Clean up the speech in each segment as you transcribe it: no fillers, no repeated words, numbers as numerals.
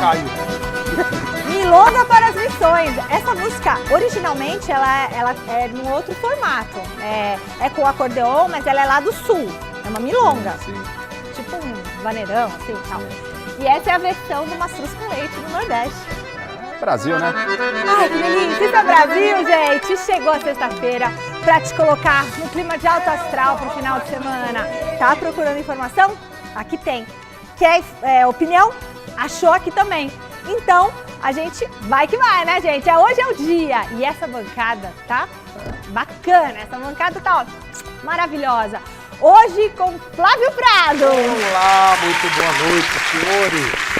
Caio. Milonga para as missões. Essa música, originalmente, ela é num outro formato. É com acordeon, mas ela é lá do sul. É uma milonga. Sim. Tipo um vaneirão, assim, tal. E essa é a versão do mastruz com leite do Nordeste. Brasil, né? Ai, que delícia! Isso é Brasil, gente! Chegou a sexta-feira para te colocar no clima de alto astral pro final de semana. Tá procurando informação? Aqui tem. Quer opinião? Achou aqui também. Então, a gente vai que vai, né, gente? Hoje é o dia. E essa bancada tá bacana. Essa bancada tá ó, maravilhosa. Hoje com Flávio Prado. Olá, muito boa noite, senhores.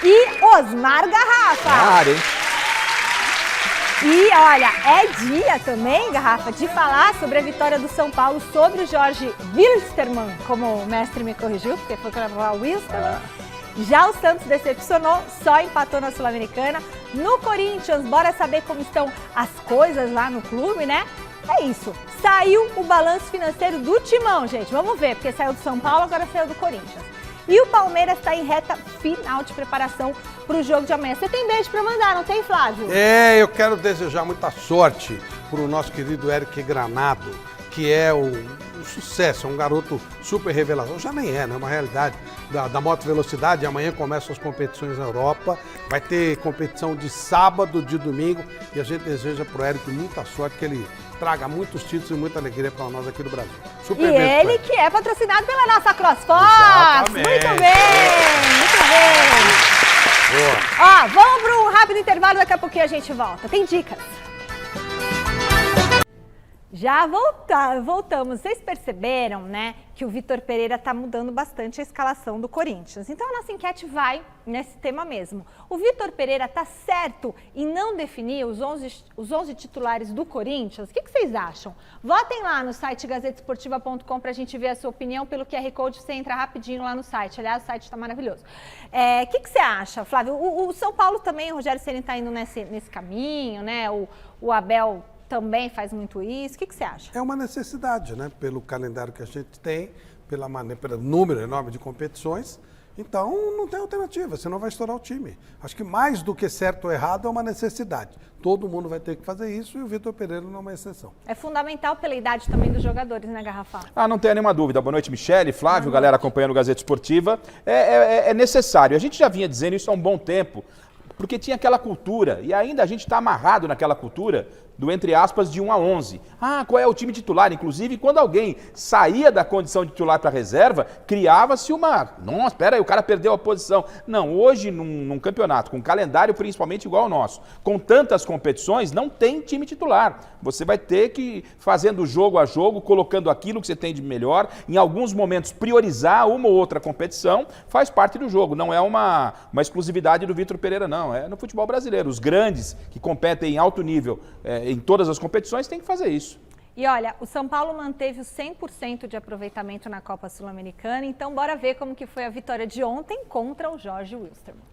E Osmar Garrafa. Hein? E olha, é dia também, Garrafa, de falar sobre a vitória do São Paulo sobre o Jorge Wilstermann, como o mestre me corrigiu, porque foi para falar Wilstermann. Já o Santos decepcionou, só empatou na Sul-Americana. No Corinthians, bora saber como estão as coisas lá no clube, né? É isso, saiu o balanço financeiro do Timão, gente. Vamos ver, porque saiu do São Paulo, agora saiu do Corinthians. E o Palmeiras está em reta final de preparação para o jogo de amanhã. Você tem beijo para mandar, não tem, Flávio? Eu quero desejar muita sorte para o nosso querido Eric Granado, que é um sucesso, é um garoto super revelação. Já nem é, né? É uma realidade da moto velocidade. Amanhã começam as competições na Europa. Vai ter competição de sábado, de domingo. E a gente deseja para o Eric muita sorte, que ele traga muitos títulos e muita alegria para nós aqui do Brasil. Super e ele que é patrocinado pela nossa CrossFox. Exatamente. Muito bem, muito bem. Boa. Ó, vamos para um rápido intervalo, daqui a pouquinho a gente volta. Tem dicas. Já voltamos. Vocês perceberam, né, que o Vitor Pereira está mudando bastante a escalação do Corinthians. Então a nossa enquete vai nesse tema mesmo. O Vitor Pereira está certo em não definir os 11 titulares do Corinthians? O que vocês acham? Votem lá no site gazetesportiva.com para a gente ver a sua opinião. Pelo QR Code você entra rapidinho lá no site. Aliás, o site está maravilhoso. O que você acha, Flávio? O São Paulo também, o Rogério Ceni está indo nesse caminho, né? O Abel também faz muito isso. O que você acha? É uma necessidade, né? Pelo calendário que a gente tem, pelo número enorme de competições. Então, não tem alternativa, senão vai estourar o time. Acho que mais do que certo ou errado é uma necessidade. Todo mundo vai ter que fazer isso e o Vitor Pereira não é uma exceção. É fundamental pela idade também dos jogadores, né, Garrafa? Não tenho nenhuma dúvida. Boa noite, Michele, Flávio, galera acompanhando o Gazeta Esportiva. É necessário. A gente já vinha dizendo isso há um bom tempo, porque tinha aquela cultura, e ainda a gente está amarrado naquela cultura do, entre aspas, de 1 a 11. Qual é o time titular? Inclusive, quando alguém saía da condição de titular para reserva, criava-se uma... Nossa, espera aí, o cara perdeu a posição. Não, hoje, num campeonato, com um calendário principalmente igual ao nosso, com tantas competições, não tem time titular. Você vai ter que, fazendo jogo a jogo, colocando aquilo que você tem de melhor, em alguns momentos priorizar uma ou outra competição, faz parte do jogo. Não é uma exclusividade do Vitor Pereira, não. É no futebol brasileiro. Os grandes que competem em alto nível em todas as competições têm que fazer isso. E olha, o São Paulo manteve o 100% de aproveitamento na Copa Sul-Americana, então bora ver como que foi a vitória de ontem contra o Jorge Wilstermann.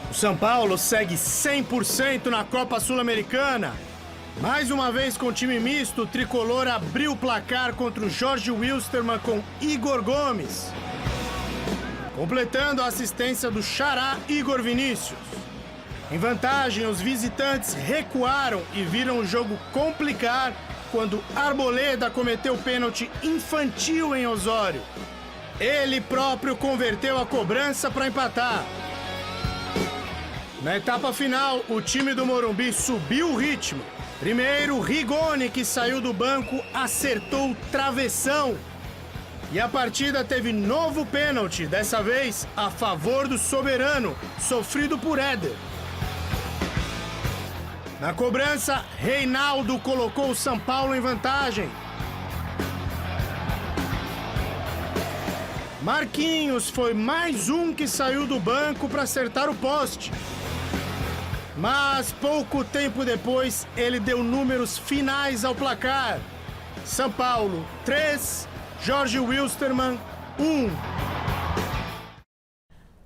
O São Paulo segue 100% na Copa Sul-Americana. Mais uma vez com time misto, o tricolor abriu o placar contra o Jorge Wilstermann com Igor Gomes, completando a assistência do xará Igor Vinícius. Em vantagem, os visitantes recuaram e viram o jogo complicar quando Arboleda cometeu pênalti infantil em Osório. Ele próprio converteu a cobrança para empatar. Na etapa final, o time do Morumbi subiu o ritmo. Primeiro, Rigoni, que saiu do banco, acertou o travessão. E a partida teve novo pênalti, dessa vez a favor do Soberano, sofrido por Éder. Na cobrança, Reinaldo colocou o São Paulo em vantagem. Marquinhos foi mais um que saiu do banco para acertar o poste. Mas pouco tempo depois, ele deu números finais ao placar. São Paulo 3, Jorge Wilstermann 1.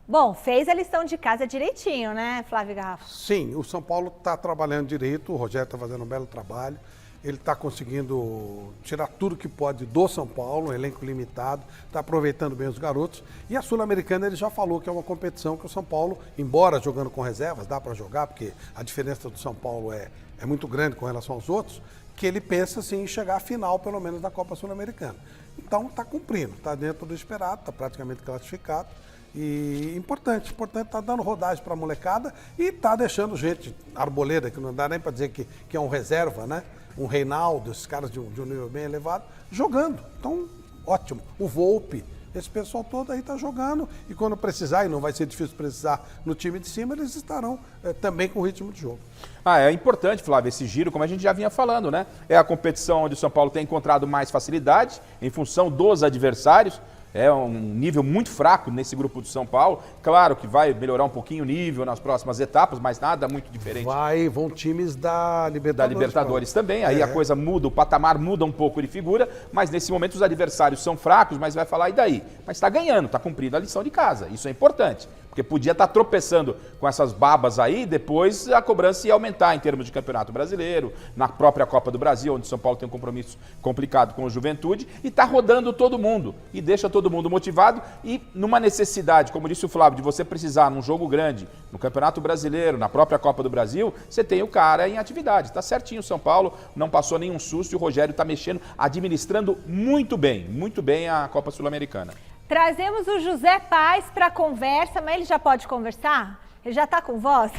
Bom, fez a lição de casa direitinho, né, Flávio Garrafa? Sim, o São Paulo está trabalhando direito, o Rogério está fazendo um belo trabalho. ele está conseguindo tirar tudo que pode do São Paulo, um elenco limitado, está aproveitando bem os garotos. E a Sul-Americana ele já falou que é uma competição que o São Paulo, embora jogando com reservas, dá para jogar, porque a diferença do São Paulo é muito grande com relação aos outros, que ele pensa assim, em chegar à final, pelo menos, da Copa Sul-Americana. Então está cumprindo, está dentro do esperado, está praticamente classificado. E importante tá dando rodagem para a molecada e está deixando gente, Arboleda, que não dá nem para dizer que é um reserva, né? Um Reinaldo, esses caras de um nível bem elevado, jogando. Então, ótimo. O Volpe, esse pessoal todo aí está jogando e quando precisar, e não vai ser difícil precisar no time de cima, eles estarão também com ritmo de jogo. É importante, Flávio, esse giro, como a gente já vinha falando, né? É a competição onde o São Paulo tem encontrado mais facilidade em função dos adversários. É um nível muito fraco nesse grupo do São Paulo. Claro que vai melhorar um pouquinho o nível nas próximas etapas, mas nada muito diferente. Vão times da Libertadores. Da Libertadores também. Aí a coisa muda, o patamar muda um pouco de figura, mas nesse momento os adversários são fracos, mas vai falar, e daí? Mas está ganhando, está cumprindo a lição de casa. Isso é importante. Porque podia estar tropeçando com essas babas aí, depois a cobrança ia aumentar em termos de Campeonato Brasileiro, na própria Copa do Brasil, onde o São Paulo tem um compromisso complicado com o Juventude, e está rodando todo mundo, e deixa todo mundo motivado, e numa necessidade, como disse o Flávio, de você precisar num jogo grande, no Campeonato Brasileiro, na própria Copa do Brasil, você tem o cara em atividade. Está certinho o São Paulo, não passou nenhum susto, e o Rogério está mexendo, administrando muito bem a Copa Sul-Americana. Trazemos o José Paz para a conversa, mas ele já pode conversar? Ele já está com voz?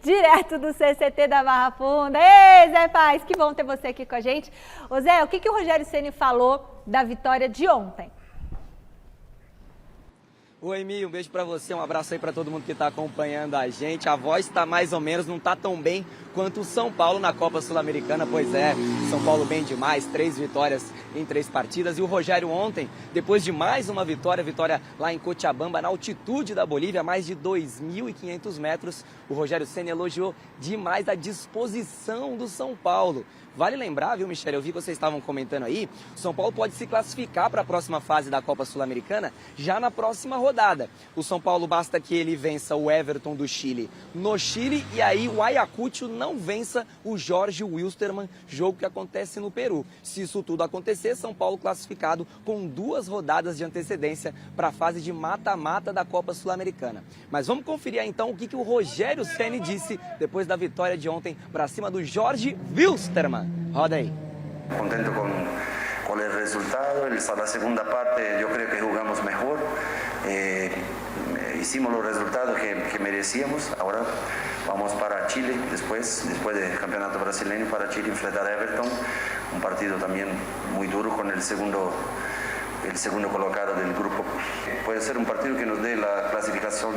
Direto do CCT da Barra Funda. Ei, Zé Paz, que bom ter você aqui com a gente. Ô Zé, o que o Rogério Ceni falou da vitória de ontem? Oi, Mi, um beijo pra você, um abraço aí pra todo mundo que tá acompanhando a gente. A voz tá mais ou menos, não tá tão bem quanto o São Paulo na Copa Sul-Americana, pois é, São Paulo bem demais, 3 vitórias em 3 partidas. E o Rogério ontem, depois de mais uma vitória lá em Cochabamba, na altitude da Bolívia, mais de 2.500 metros, o Rogério Ceni elogiou demais a disposição do São Paulo. Vale lembrar, viu, Michele, eu vi que vocês estavam comentando aí, o São Paulo pode se classificar para a próxima fase da Copa Sul-Americana já na próxima rodada. O São Paulo basta que ele vença o Everton do Chile no Chile e aí o Ayacucho não vença o Jorge Wilstermann, jogo que acontece no Peru. Se isso tudo acontecer, São Paulo classificado com 2 rodadas de antecedência para a fase de mata-mata da Copa Sul-Americana. Mas vamos conferir aí, então o que o Rogério Ceni disse depois da vitória de ontem para cima do Jorge Wilstermann. Roda aí. Contento con el resultado. La segunda parte yo creo que jugamos mejor. Hicimos los resultados que merecíamos. Ahora vamos para Chile después del campeonato brasileño, para Chile enfrentar a Everton. Un partido también muy duro con el segundo colocado del grupo. Puede ser un partido que nos dé la clasificación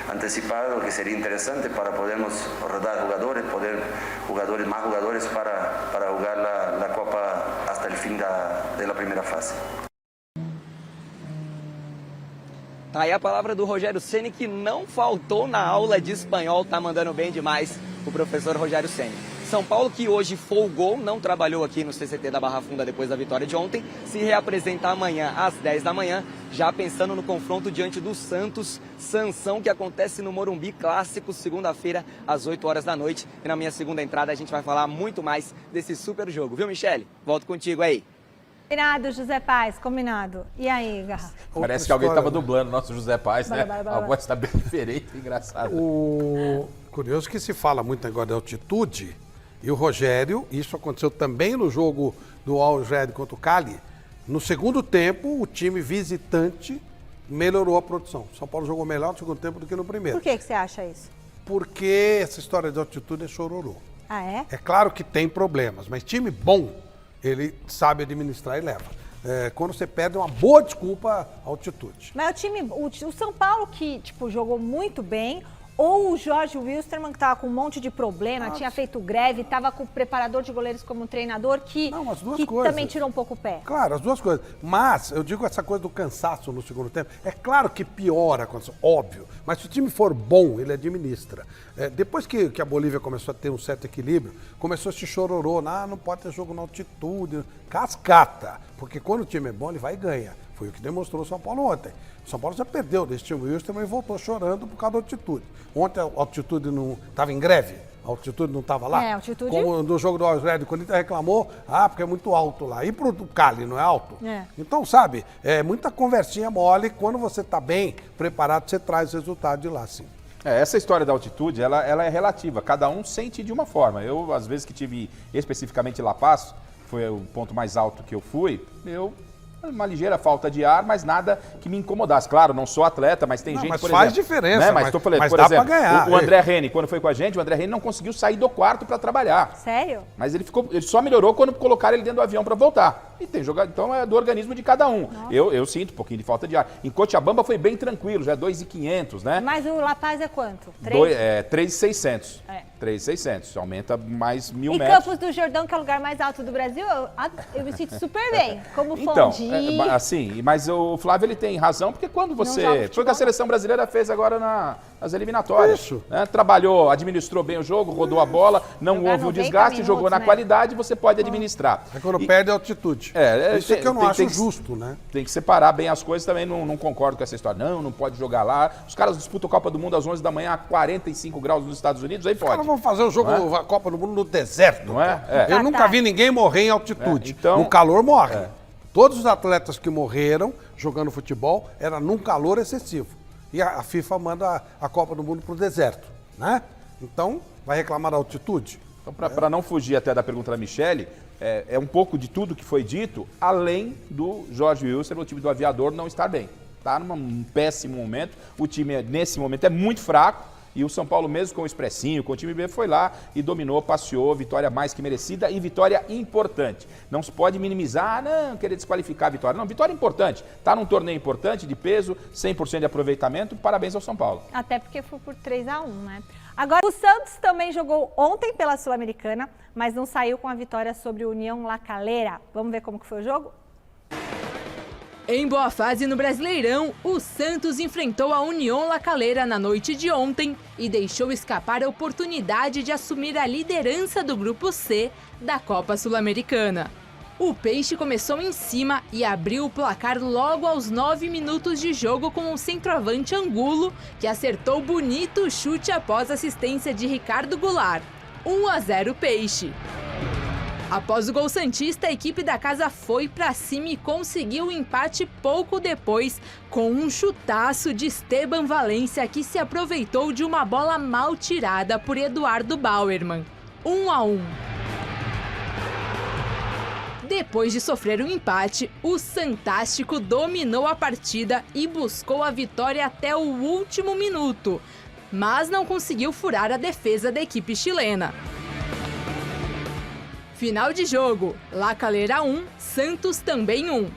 anticipado, que sería interesante para podermos rodar jugadores, más jugadores para jugar la Copa hasta el fin de la primera fase. Tá aí a palavra do Rogério Ceni, que não faltou na aula de espanhol, tá mandando bem demais o professor Rogério Ceni. São Paulo, que hoje folgou, não trabalhou aqui no CCT da Barra Funda depois da vitória de ontem, se reapresenta amanhã às 10 da manhã, já pensando no confronto diante do Santos, Sansão, que acontece no Morumbi Clássico, segunda-feira, às 8 horas da noite. E na minha segunda entrada a gente vai falar muito mais desse super jogo, viu, Michele? Volto contigo aí. Combinado, José Paz, combinado. E aí, Garra? Parece que alguém estava dublando o nosso José Paz, né? A voz está bem diferente, engraçada. O curioso que se fala muito agora de altitude, e o Rogério, isso aconteceu também no jogo do Al Red contra o Cali, no segundo tempo o time visitante melhorou a produção. São Paulo jogou melhor no segundo tempo do que no primeiro. Por que você acha isso? Porque essa história de altitude é chororô. Ah, é? É claro que tem problemas, mas time bom, ele sabe administrar e leva. Quando você perde, é uma boa desculpa a altitude. Mas o São Paulo que jogou muito bem, ou o Jorge Wilstermann, que estava com um monte de problema, tinha feito greve, estava com o preparador de goleiros como treinador, que também tirou um pouco o pé. Claro, as duas coisas. Mas, eu digo essa coisa do cansaço no segundo tempo, é claro que piora a condição, óbvio, mas se o time for bom, ele administra. Depois que a Bolívia começou a ter um certo equilíbrio, começou esse chororô, não pode ter jogo na altitude, cascata, porque quando o time é bom, ele vai e ganha. Foi o que demonstrou o São Paulo ontem. O São Paulo já perdeu desse time Wilson e voltou chorando por causa da altitude. Ontem a altitude não estava em greve. A altitude não estava lá? É, a altitude- Como no jogo do Always Ready, o Corinthians reclamou, porque é muito alto lá. E pro Cali, não é alto? É. Então, sabe, é muita conversinha mole. Quando você está bem preparado, você traz o resultado de lá, sim. Essa história da altitude, ela é relativa. Cada um sente de uma forma. Eu, às vezes que tive especificamente La Paz, foi o ponto mais alto que eu fui, uma ligeira falta de ar, mas nada que me incomodasse. Claro, não sou atleta, mas tem Não, gente, mas por faz exemplo, diferença, né? mas tô falando, dá por pra exemplo, ganhar, o André Reni, quando foi com a gente, o André Reni não conseguiu sair do quarto para trabalhar. Sério? Mas ele só melhorou quando colocaram ele dentro do avião para voltar. E tem jogador, então é do organismo de cada um. Eu sinto um pouquinho de falta de ar. Em Cochabamba foi bem tranquilo, já é 2.500, né? Mas o La Paz é quanto? 3? 3.600. É. 3.600. Aumenta mais 1.000 E metros. Campos do Jordão, que é o lugar mais alto do Brasil, eu me sinto super bem. Como Então, Fondi. assim, mas o Flávio ele tem razão, porque quando joga você. futebol. Foi o que a seleção brasileira fez agora nas eliminatórias. Isso. Né? Trabalhou, administrou bem o jogo, rodou a bola, não Jogar houve o 90 desgaste, jogou minutos, na né? qualidade, você pode administrar. É quando E- perde a altitude. Isso é que eu não acho justo, né? Tem que separar bem as coisas, também não concordo com essa história. Não pode jogar lá. Os caras disputam a Copa do Mundo às 11 da manhã a 45 graus nos Estados Unidos, aí Os pode. caras vão fazer o jogo Não a Copa do Mundo no deserto. Não é? pô. É. Eu nunca vi ninguém morrer em altitude. Então- No calor morre. Todos os atletas que morreram jogando futebol era num calor excessivo. E a FIFA manda a Copa do Mundo pro deserto, né? Então, vai reclamar da altitude? Então, para não fugir até da pergunta da Michele, é um pouco de tudo que foi dito, além do Jorge Wilson, o time do Aviador, não estar bem. Está num péssimo momento. O time, nesse momento, é muito fraco. E o São Paulo, mesmo com o Expressinho, com o time B, foi lá e dominou, passeou, vitória mais que merecida e vitória importante. Não se pode minimizar, não, querer desqualificar a vitória. Não, vitória importante. Está num torneio importante, de peso, 100% de aproveitamento. Parabéns ao São Paulo. Até porque foi por 3-1, né? Agora, o Santos também jogou ontem pela Sul-Americana, mas não saiu com a vitória sobre o União La Calera. Vamos ver como que foi o jogo? Em boa fase no Brasileirão, o Santos enfrentou a União La Calera na noite de ontem e deixou escapar a oportunidade de assumir a liderança do Grupo C da Copa Sul-Americana. O Peixe começou em cima e abriu o placar logo aos 9 minutos de jogo com o centroavante Angulo, que acertou bonito chute após assistência de Ricardo Goulart. 1-0 Peixe. Após o gol santista, a equipe da casa foi pra cima e conseguiu o empate pouco depois, com um chutaço de Esteban Valência, que se aproveitou de uma bola mal tirada por Eduardo Bauerman. 1-1. Depois de sofrer um empate, o Santástico dominou a partida e buscou a vitória até o último minuto, mas não conseguiu furar a defesa da equipe chilena. Final de jogo, La Calera 1, Santos também 1.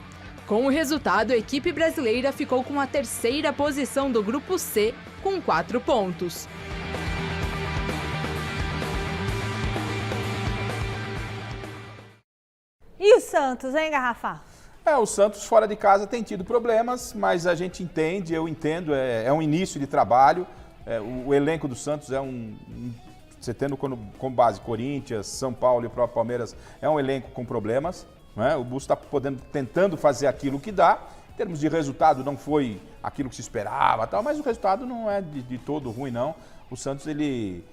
Com o resultado, a equipe brasileira ficou com a terceira posição do Grupo C, com 4 pontos. E o Santos, hein, Garrafa? O Santos fora de casa tem tido problemas, mas a gente entende, eu entendo, é um início de trabalho. O elenco do Santos é você tendo como base Corinthians, São Paulo e o próprio Palmeiras, é um elenco com problemas. Né? O Busto está tentando fazer aquilo que dá. Em termos de resultado, não foi aquilo que se esperava, tal, mas o resultado não é de todo ruim, não. O Santos ele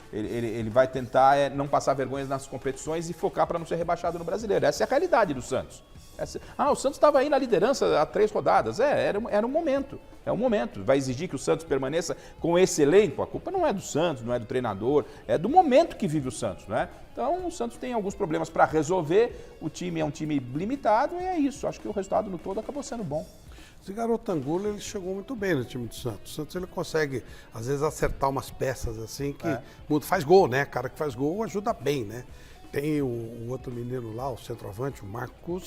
vai tentar não passar vergonhas nas competições e focar para não ser rebaixado no Brasileiro. Essa é a realidade do Santos. O Santos estava aí na liderança há 3 rodadas. Era um momento. É um momento. Vai exigir que o Santos permaneça com esse elenco? A culpa não é do Santos, não é do treinador, é do momento que vive o Santos, né? Então o Santos tem alguns problemas para resolver. O time é um time limitado e é isso. Acho que o resultado no todo acabou sendo bom. Esse garoto Angulo, ele chegou muito bem no time do Santos. O Santos, ele consegue, às vezes, acertar umas peças assim que faz gol, né? Cara que faz gol ajuda bem, né? Tem o outro menino lá, o centroavante, o Marco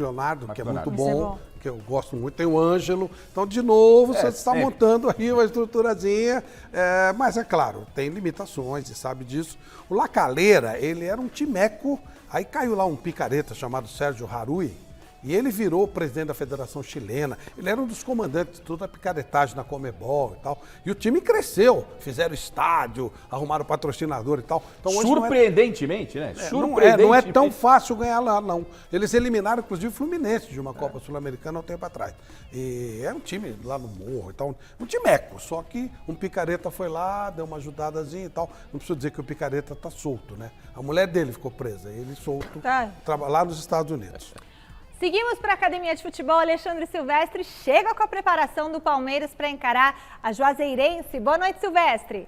Leonardo, que é muito bom, que eu gosto muito. Tem o Ângelo. Então, de novo, o Santos está montando aí uma estruturazinha. Mas, é claro, tem limitações, e sabe disso. O La Calera, ele era um timeco. Aí caiu lá um picareta chamado Sérgio Harui. E ele virou presidente da Federação Chilena. Ele era um dos comandantes de toda a picaretagem na Conmebol e tal. E o time cresceu. Fizeram estádio, arrumaram patrocinador e tal. Então, hoje surpreendentemente, né? Não é tão fácil ganhar lá, não. Eles eliminaram, inclusive, o Fluminense de uma Copa Sul-Americana há um tempo atrás. E é um time lá no Morro e tal. Um timeco. Só que um picareta foi lá, deu uma ajudadazinha e tal. Não preciso dizer que o picareta tá solto, né? A mulher dele ficou presa. Ele solto lá nos Estados Unidos. Seguimos para a Academia de Futebol. Alexandre Silvestre chega com a preparação do Palmeiras para encarar a Juazeirense. Boa noite, Silvestre.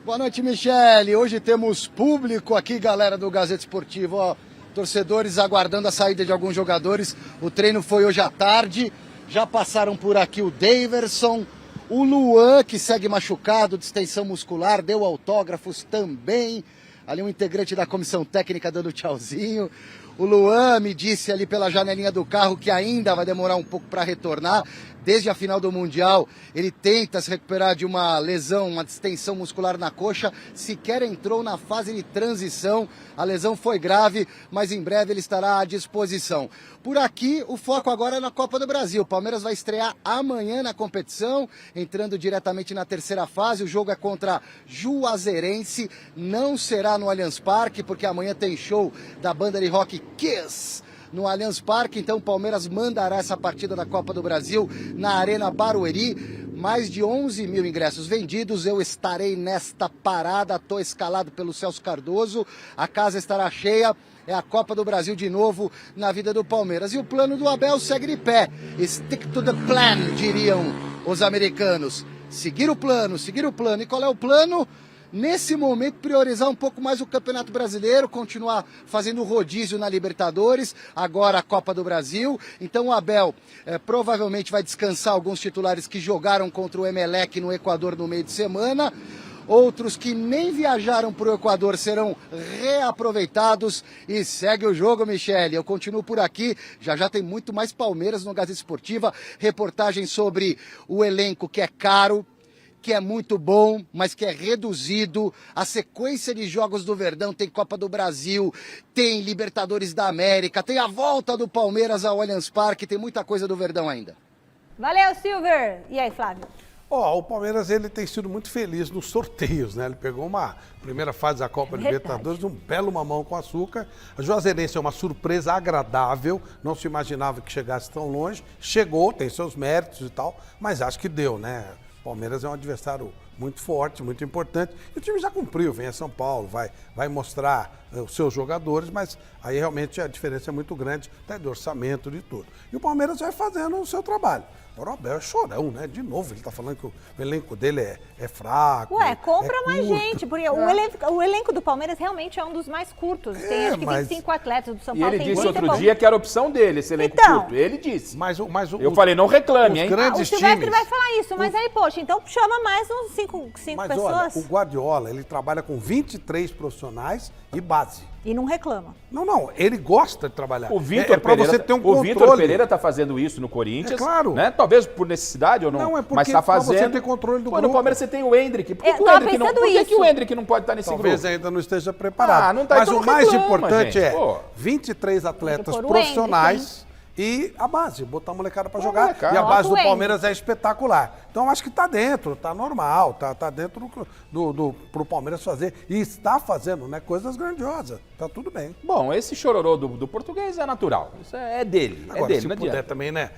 Boa noite, Michele. Hoje temos público aqui, galera do Gazeta Esportivo. Ó, torcedores aguardando a saída de alguns jogadores. O treino foi hoje à tarde. Já passaram por aqui o Daverson, o Luan, que segue machucado, distensão muscular, deu autógrafos também. Ali um integrante da comissão técnica dando tchauzinho. O Luan me disse ali pela janelinha do carro que ainda vai demorar um pouco para retornar. Desde a final do Mundial, ele tenta se recuperar de uma lesão, uma distensão muscular na coxa. Sequer entrou na fase de transição. A lesão foi grave, mas em breve ele estará à disposição. Por aqui, o foco agora é na Copa do Brasil. O Palmeiras vai estrear amanhã na competição, entrando diretamente na terceira fase. O jogo é contra Juazeirense. Não será no Allianz Parque, porque amanhã tem show da banda de rock Kiss no Allianz Parque. Então o Palmeiras mandará essa partida da Copa do Brasil na Arena Barueri. Mais de 11 mil ingressos vendidos. Eu estarei nesta parada, estou escalado pelo Celso Cardoso. A casa estará cheia. É a Copa do Brasil de novo na vida do Palmeiras. E o plano do Abel segue de pé. Stick to the plan, diriam os americanos. Seguir o plano, seguir o plano. E qual é o plano? Nesse momento, priorizar um pouco mais o Campeonato Brasileiro, continuar fazendo rodízio na Libertadores, agora a Copa do Brasil. Então o Abel provavelmente vai descansar alguns titulares que jogaram contra o Emelec no Equador no meio de semana. Outros que nem viajaram para o Equador serão reaproveitados e segue o jogo, Michele. Eu continuo por aqui, já tem muito mais Palmeiras no Gazeta Esportiva, reportagem sobre o elenco que é caro, que é muito bom, mas que é reduzido. A sequência de jogos do Verdão tem Copa do Brasil, tem Libertadores da América, tem a volta do Palmeiras ao Allianz Parque, tem muita coisa do Verdão ainda. Valeu, Silver. E aí, Flávio? O Palmeiras ele tem sido muito feliz nos sorteios, né? Ele pegou uma primeira fase da Copa Libertadores, um belo mamão com açúcar. A Juazeirense é uma surpresa agradável, não se imaginava que chegasse tão longe. Chegou, tem seus méritos e tal, mas acho que deu, né? O Palmeiras é um adversário muito forte, muito importante. E o time já cumpriu, vem a São Paulo, vai mostrar os seus jogadores, mas aí realmente a diferença é muito grande, até do orçamento, de tudo. E o Palmeiras vai fazendo o seu trabalho. O Abel é chorão, né? De novo, ele tá falando que o elenco dele é fraco. Compra mais gente, porque o elenco do Palmeiras realmente é um dos mais curtos. Tem acho que 25 atletas, do São Paulo tem 20. E ele disse outro dia que era opção dele, esse elenco curto. Ele disse. Eu falei, não reclame, hein? O Silvestre vai falar isso, mas aí, poxa, então chama mais uns 5 pessoas. Olha, o Guardiola, ele trabalha com 23 profissionais e base. E não reclama. Não, ele gosta de trabalhar. O Vitor Pereira, você ter um controle. O Vitor Pereira está fazendo isso no Corinthians. Claro. Né? Talvez por necessidade ou não. Não, é porque mas está fazendo. Você ter controle do grupo. No Palmeiras você tem o Hendrick. Por que o Hendrick não pode estar nesse grupo? Talvez ainda não esteja preparado. Não tá, mas então o mais reclama, importante gente. 23 atletas profissionais. E a base, botar a molecada para jogar. E a base do Palmeiras é espetacular. Então acho que tá dentro, tá normal, tá dentro pro Palmeiras fazer. E está fazendo, né? Coisas grandiosas. Tá tudo bem. Bom, esse chororô do português é natural. Isso é dele. Agora, dele, se não puder adianta. também, né?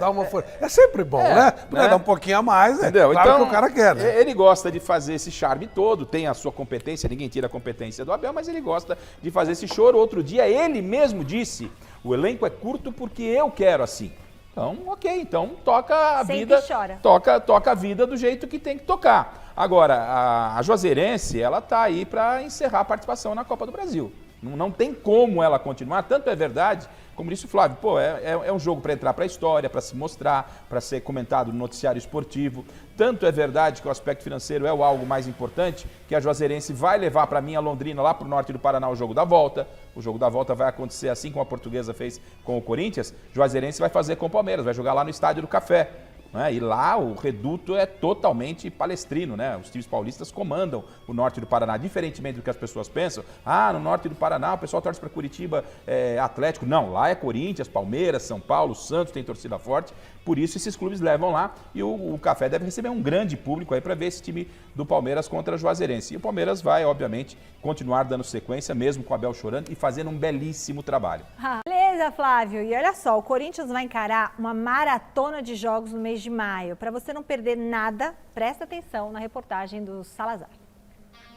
Dá uma força. É sempre bom, né? Puder dar um pouquinho a mais, né? Entendeu? Claro então, que o cara quer, né? Ele gosta de fazer esse charme todo, tem a sua competência, ninguém tira a competência do Abel, mas ele gosta de fazer esse choro. Outro dia ele mesmo disse: o elenco é curto porque eu quero assim. Então, ok, então toca a vida. Chora. Toca a vida do jeito que tem que tocar. Agora, a Juazeirense, ela tá aí para encerrar a participação na Copa do Brasil. Não tem como ela continuar, tanto é verdade, como disse o Flávio, é um jogo para entrar para a história, para se mostrar, para ser comentado no noticiário esportivo. Tanto é verdade que o aspecto financeiro é o algo mais importante, que a Juazeirense vai levar para mim a Londrina, lá para o norte do Paraná, o jogo da volta. O jogo da volta vai acontecer assim como a Portuguesa fez com o Corinthians. Juazeirense vai fazer com o Palmeiras, vai jogar lá no Estádio do Café. né? E lá o reduto é totalmente palestrino, né? Os times paulistas comandam o norte do Paraná, diferentemente do que as pessoas pensam. Ah, no norte do Paraná o pessoal torce para Curitiba, Atlético. Não, lá é Corinthians, Palmeiras, São Paulo, Santos tem torcida forte. Por isso esses clubes levam lá e o Café deve receber um grande público aí para ver esse time do Palmeiras contra a Juazeirense. E o Palmeiras vai, obviamente, continuar dando sequência, mesmo com o Abel chorando e fazendo um belíssimo trabalho. Beleza, Flávio. E olha só, o Corinthians vai encarar uma maratona de jogos no mês de maio. Para você não perder nada, presta atenção na reportagem do Salazar.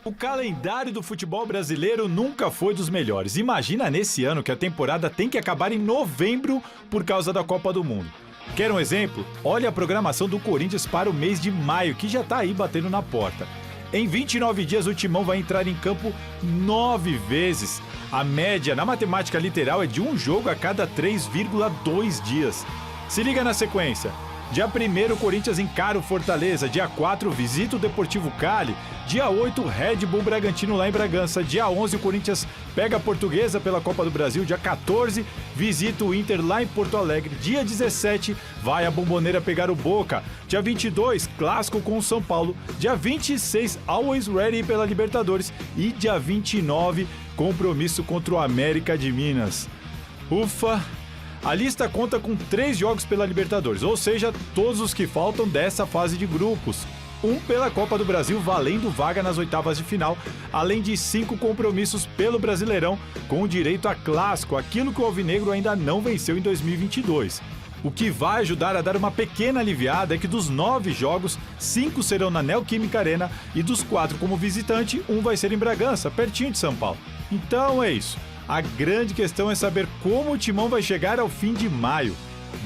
O calendário do futebol brasileiro nunca foi dos melhores. Imagina nesse ano que a temporada tem que acabar em novembro por causa da Copa do Mundo. Quer um exemplo? Olha a programação do Corinthians para o mês de maio, que já está aí batendo na porta. Em 29 dias, o Timão vai entrar em campo 9 vezes. A média na matemática literal é de um jogo a cada 3,2 dias. Se liga na sequência. Dia 1º, o Corinthians encara o Fortaleza. Dia 4, visita o Deportivo Cali. Dia 8, Red Bull Bragantino lá em Bragança. Dia 11, o Corinthians pega a Portuguesa pela Copa do Brasil. Dia 14, visita o Inter lá em Porto Alegre. Dia 17, vai a Bombonera pegar o Boca. Dia 22, clássico com o São Paulo. Dia 26, Always Ready pela Libertadores. E dia 29, compromisso contra o América de Minas. Ufa! A lista conta com 3 jogos pela Libertadores, ou seja, todos os que faltam dessa fase de grupos. Um pela Copa do Brasil, valendo vaga nas oitavas de final, além de 5 compromissos pelo Brasileirão, com direito a clássico, aquilo que o Alvinegro ainda não venceu em 2022. O que vai ajudar a dar uma pequena aliviada é que dos 9 jogos, 5 serão na Neoquímica Arena e dos 4 como visitante, 1 vai ser em Bragança, pertinho de São Paulo. Então é isso. A grande questão é saber como o Timão vai chegar ao fim de maio.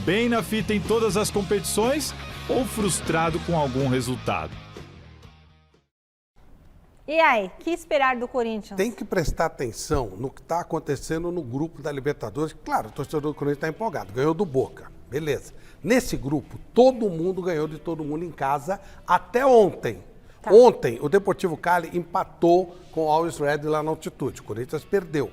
Bem na fita em todas as competições ou frustrado com algum resultado? E aí, que esperar do Corinthians? Tem que prestar atenção no que está acontecendo no grupo da Libertadores. Claro, o torcedor do Corinthians está empolgado, ganhou do Boca, beleza. Nesse grupo, todo mundo ganhou de todo mundo em casa até ontem. Tá. Ontem, o Deportivo Cali empatou com o Always Ready lá na altitude. O Corinthians perdeu.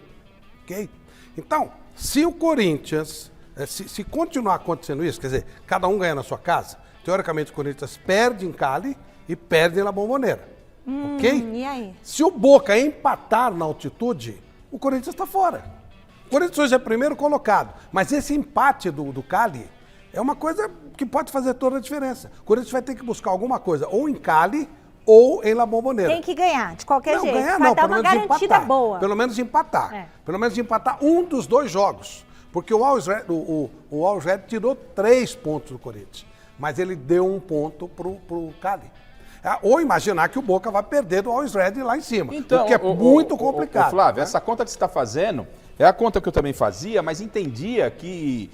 Ok? Então, se o Corinthians, se continuar acontecendo isso, quer dizer, cada um ganha na sua casa, teoricamente o Corinthians perde em Cali e perde na Bombonera. Ok? E aí? Se o Boca empatar na altitude, o Corinthians está fora. O Corinthians hoje é primeiro colocado, mas esse empate do Cali é uma coisa que pode fazer toda a diferença. O Corinthians vai ter que buscar alguma coisa, ou em Cali, ou em La Bombonera. Tem que ganhar, de qualquer jeito. Ganhar, vai não, dar uma garantida empatar. boa. Pelo menos empatar. Pelo menos empatar um dos 2 jogos. Porque o Always Red tirou 3 pontos do Corinthians. Mas ele deu 1 ponto pro Cali. Ou imaginar que o Boca vai perder do Always Red lá em cima. Então, o que é muito complicado. Flávio, né? Essa conta que você está fazendo é a conta que eu também fazia, mas entendia que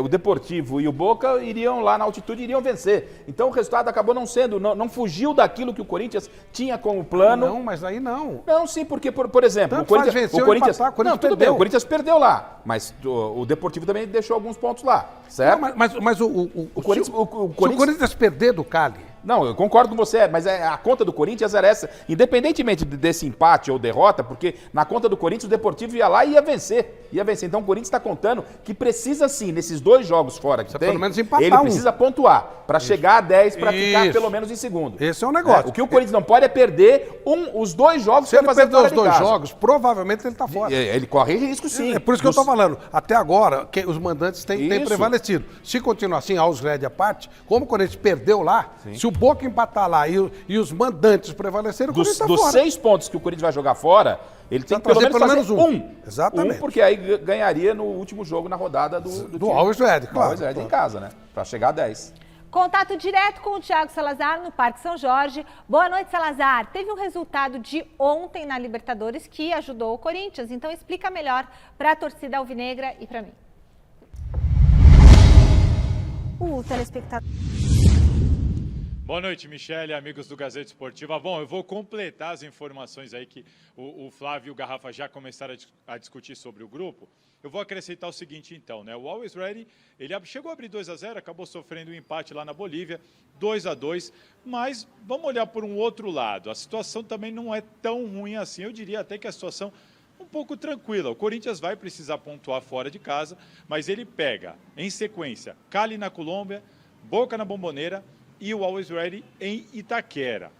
o Deportivo e o Boca iriam lá na altitude e iriam vencer. Então o resultado acabou não sendo, não fugiu daquilo que o Corinthians tinha como plano. Não, mas aí não. Não, sim, porque, por exemplo, tanto o Corinthians empatar, não, tudo bem, o Corinthians perdeu lá, mas o Deportivo também deixou alguns pontos lá, certo? Não, mas o Corinthians perder do Cali. Não, eu concordo com você, mas a conta do Corinthians era essa. Independentemente desse empate ou derrota, porque na conta do Corinthians o Deportivo ia lá e ia vencer. Então o Corinthians está contando que precisa sim, nesses 2 jogos fora que tem, pelo menos empatar ele precisa pontuar para chegar a 10, para ficar pelo menos em segundo. Esse é um negócio. O que o Corinthians não pode é perder os 2 jogos. Se ele perder os 2 jogos, provavelmente ele está fora. Ele corre risco sim. É por isso que eu estou falando. Até agora, os mandantes têm prevalecido. Se continuar assim, aos Red à parte, como o Corinthians perdeu lá, se o Boca empatar lá e os mandantes prevaleceram, o Corinthians está fora. Dos 6 pontos que o Corinthians vai jogar fora, ele tem que pelo menos fazer um. Exatamente. Porque aí ganharia no último jogo na rodada do Always Ready, claro. Always Ready em casa, né? Para chegar a 10. Contato direto com o Thiago Salazar no Parque São Jorge. Boa noite, Salazar. Teve um resultado de ontem na Libertadores que ajudou o Corinthians. Então explica melhor para a torcida alvinegra e para mim. O telespectador... Boa noite, Michele, amigos do Gazeta Esportiva. Bom, eu vou completar as informações aí que o Flávio e o Garrafa já começaram a discutir sobre o grupo. Eu vou acrescentar o seguinte, então, né? O Always Ready, ele chegou a abrir 2-0, acabou sofrendo um empate lá na Bolívia, 2-2, mas vamos olhar por um outro lado. A situação também não é tão ruim assim, eu diria até que a situação um pouco tranquila. O Corinthians vai precisar pontuar fora de casa, mas ele pega, em sequência, Cali na Colômbia, Boca na Bombonera e o Always Ready em Itaquera.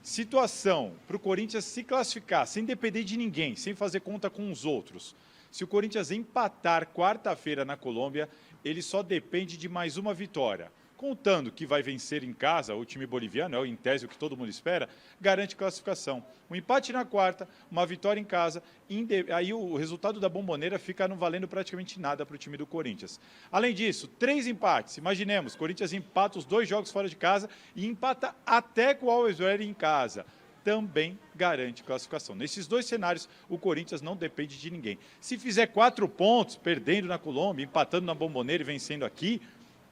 Situação para o Corinthians se classificar, sem depender de ninguém, sem fazer conta com os outros. Se o Corinthians empatar quarta-feira na Colômbia, ele só depende de mais uma vitória. Contando que vai vencer em casa o time boliviano, é em tese o que todo mundo espera, garante classificação. Um empate na quarta, uma vitória em casa, aí o resultado da Bombonera fica não valendo praticamente nada para o time do Corinthians. Além disso, 3 empates. Imaginemos, Corinthians empata os 2 jogos fora de casa e empata até com o Always Ready em casa. Também garante classificação. Nesses 2 cenários, o Corinthians não depende de ninguém. Se fizer 4 pontos, perdendo na Colômbia, empatando na Bombonera e vencendo aqui,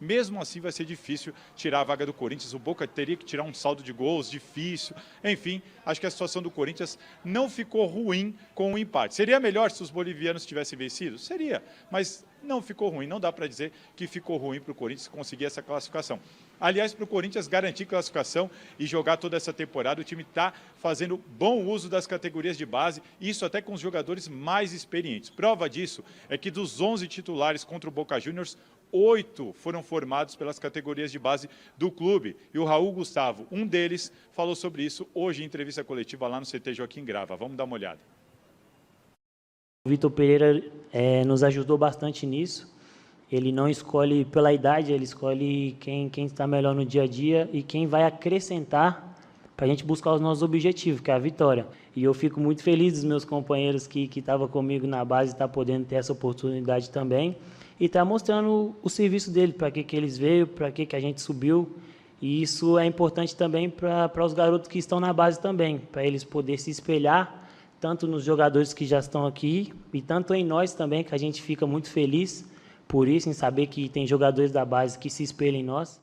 mesmo assim vai ser difícil tirar a vaga do Corinthians. O Boca teria que tirar um saldo de gols difícil. Enfim, acho que a situação do Corinthians não ficou ruim com o empate. Seria melhor se os bolivianos tivessem vencido? Seria, mas não ficou ruim. Não dá para dizer que ficou ruim para o Corinthians conseguir essa classificação. Aliás, para o Corinthians garantir classificação e jogar toda essa temporada, o time está fazendo bom uso das categorias de base, isso até com os jogadores mais experientes. Prova disso é que dos 11 titulares contra o Boca Juniors, 8 foram formados pelas categorias de base do clube. E o Raul Gustavo, um deles, falou sobre isso hoje em entrevista coletiva lá no CT Joaquim Grava. Vamos dar uma olhada. O Vitor Pereira nos ajudou bastante nisso. Ele não escolhe pela idade, ele escolhe quem está melhor no dia a dia e quem vai acrescentar para a gente buscar os nossos objetivos, que é a vitória. E eu fico muito feliz dos meus companheiros que estavam comigo na base estar podendo ter essa oportunidade também. E está mostrando o serviço dele, para que eles veio, para que a gente subiu. E isso é importante também para os garotos que estão na base também, para eles poderem se espelhar, tanto nos jogadores que já estão aqui, e tanto em nós também, que a gente fica muito feliz por isso, em saber que tem jogadores da base que se espelham em nós.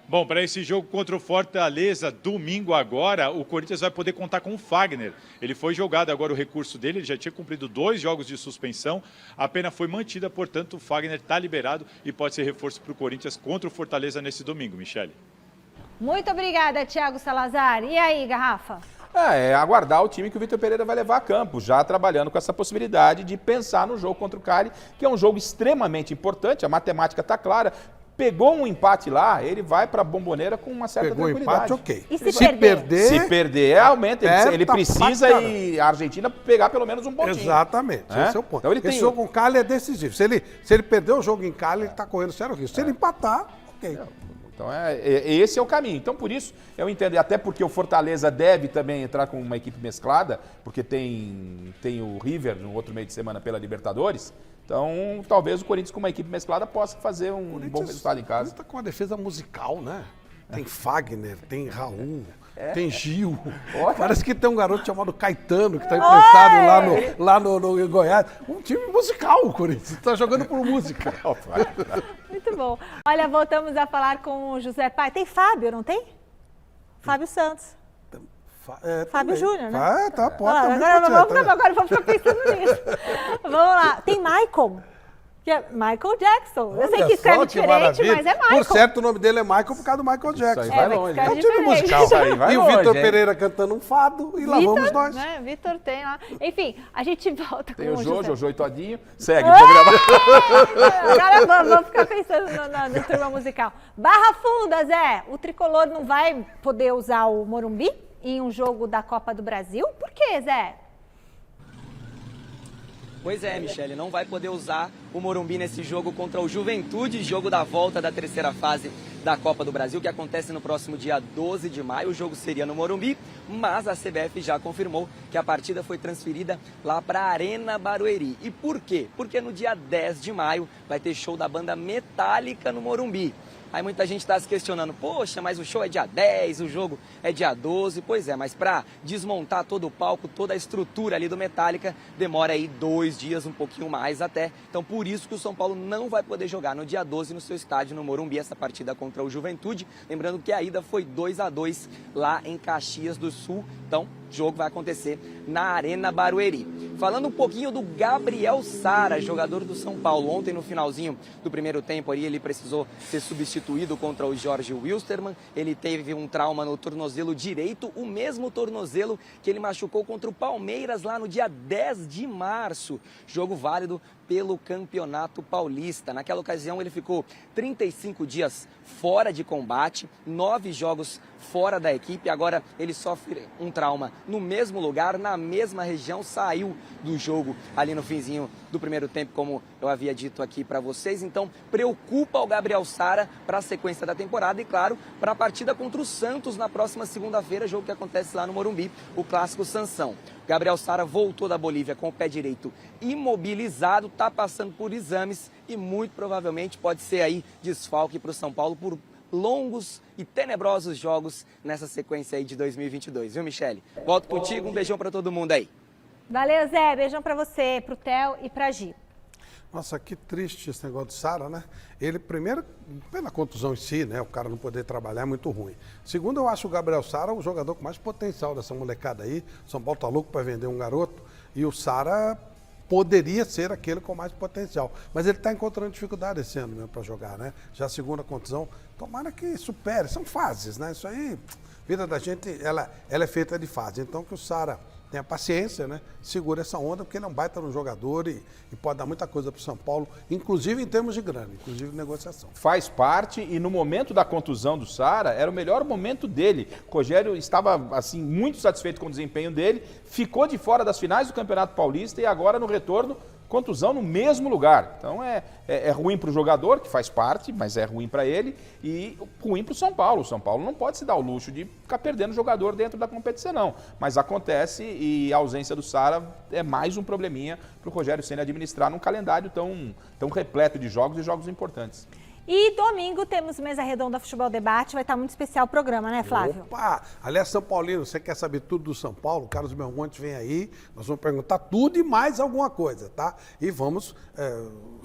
Bom, para esse jogo contra o Fortaleza, domingo agora, o Corinthians vai poder contar com o Fagner. Ele foi jogado agora o recurso dele, ele já tinha cumprido 2 jogos de suspensão, a pena foi mantida, portanto o Fagner está liberado e pode ser reforço para o Corinthians contra o Fortaleza nesse domingo, Michele. Muito obrigada, Thiago Salazar. E aí, Garrafa? É aguardar o time que o Vitor Pereira vai levar a campo, já trabalhando com essa possibilidade de pensar no jogo contra o Cali, que é um jogo extremamente importante, a matemática está clara. Pegou um empate lá, ele vai para a Bombonera com uma certa tranquilidade. Pegou empate, ok. E se perder? Se perder, aumenta. Ele precisa e a Argentina pegar pelo menos um pontinho. Exatamente, esse é o ponto. Então, esse jogo com o Cali é decisivo. Se ele perder o jogo em Cali, ele está correndo sério risco. Se ele empatar, ok. Então, esse é o caminho. Então, por isso, eu entendo, até porque o Fortaleza deve também entrar com uma equipe mesclada, porque tem o River no outro meio de semana pela Libertadores. Então, talvez o Corinthians com uma equipe mesclada possa fazer um bom resultado em casa. Está com uma defesa musical, né? Tem Fagner, tem Raul, tem Gil. Parece que tem um garoto chamado Caetano, que está emprestado lá no Goiás. Um time musical, o Corinthians. Está jogando por música. Muito bom. Olha, voltamos a falar com o José Pai. Tem Fábio, não tem? Fábio Santos. Fábio Júnior, né? Pode. Agora vamos ficar pensando nisso. Vamos lá. Tem Michael, que é Michael Jackson. Eu sei que escreve diferente, mas é Michael. Por certo, o nome dele é Michael por causa do Michael Jackson. Isso aí vai longe. É um time musical. Isso aí vai e longe, o Vitor Pereira cantando um fado e lá vamos nós. Né? Vitor tem lá. Enfim, a gente volta tem com o Jojo e Todinho. Segue o programa. Agora vamos ficar pensando no turma musical. Barra Funda, Zé. O Tricolor não vai poder usar o Morumbi em um jogo da Copa do Brasil? Por quê, Zé? Pois é, Michele, não vai poder usar o Morumbi nesse jogo contra o Juventude, jogo da volta da 3ª fase da Copa do Brasil, que acontece no próximo dia 12 de maio. O jogo seria no Morumbi, mas a CBF já confirmou que a partida foi transferida lá para a Arena Barueri. E por quê? Porque no dia 10 de maio vai ter show da banda Metallica no Morumbi. Aí muita gente está se questionando, poxa, mas o show é dia 10, o jogo é dia 12. Pois é, mas para desmontar todo o palco, toda a estrutura ali do Metallica, demora aí 2 dias, um pouquinho mais até. Então por isso que o São Paulo não vai poder jogar no dia 12 no seu estádio, no Morumbi, essa partida contra o Juventude. Lembrando que a ida foi 2-2 lá em Caxias do Sul. Então, O jogo vai acontecer na Arena Barueri. Falando um pouquinho do Gabriel Sara, jogador do São Paulo. Ontem, no finalzinho do primeiro tempo, ali, ele precisou ser substituído contra o Jorge Wilstermann. Ele teve um trauma no tornozelo direito, o mesmo tornozelo que ele machucou contra o Palmeiras lá no dia 10 de março. Jogo válido pelo Campeonato Paulista. Naquela ocasião, ele ficou 35 dias fora de combate, 9 jogos fora da equipe. Agora ele sofre um trauma no mesmo lugar, na mesma região, saiu do jogo ali no finzinho do primeiro tempo, como eu havia dito aqui para vocês. Então preocupa o Gabriel Sara para a sequência da temporada e, claro, para a partida contra o Santos na próxima segunda-feira, jogo que acontece lá no Morumbi, o clássico Sansão. Gabriel Sara voltou da Bolívia com o pé direito imobilizado, está passando por exames e muito provavelmente pode ser aí desfalque para o São Paulo por longos e tenebrosos jogos nessa sequência aí de 2022, viu, Michele? Volto contigo, um beijão para todo mundo aí. Valeu, Zé. Beijão pra você, pro Theo e pra Gi. Nossa, que triste esse negócio do Sara, né? Ele, primeiro, pela contusão em si, né? O cara não poder trabalhar é muito ruim. Segundo, eu acho o Gabriel Sara o jogador com mais potencial dessa molecada aí. São Paulo tá louco para vender um garoto. E o Sara poderia ser aquele com mais potencial. Mas ele está encontrando dificuldade esse ano mesmo para jogar, né? Já a segunda contusão. Tomara que supere. São fases, né? Isso aí, a vida da gente, ela é feita de fase. Então que o Sara tenha paciência, né? Segura essa onda, porque ele é um baita no jogador e pode dar muita coisa para o São Paulo, inclusive em termos de grana, inclusive de negociação. Faz parte, e no momento da contusão do Sara, era o melhor momento dele. O Rogério estava, assim, muito satisfeito com o desempenho dele, ficou de fora das finais do Campeonato Paulista e agora no retorno, contusão no mesmo lugar. Então é ruim para o jogador, que faz parte, mas é ruim para ele, e ruim para o São Paulo. O São Paulo não pode se dar o luxo de ficar perdendo jogador dentro da competição, não. Mas acontece, e a ausência do Sara é mais um probleminha para o Rogério Ceni administrar num calendário tão repleto de jogos e jogos importantes. E domingo temos Mesa Redonda Futebol Debate, vai estar muito especial o programa, né, Flávio? Opa! Aliás, São Paulino, você quer saber tudo do São Paulo? O Carlos Belmonte vem aí, nós vamos perguntar tudo e mais alguma coisa, tá? E vamos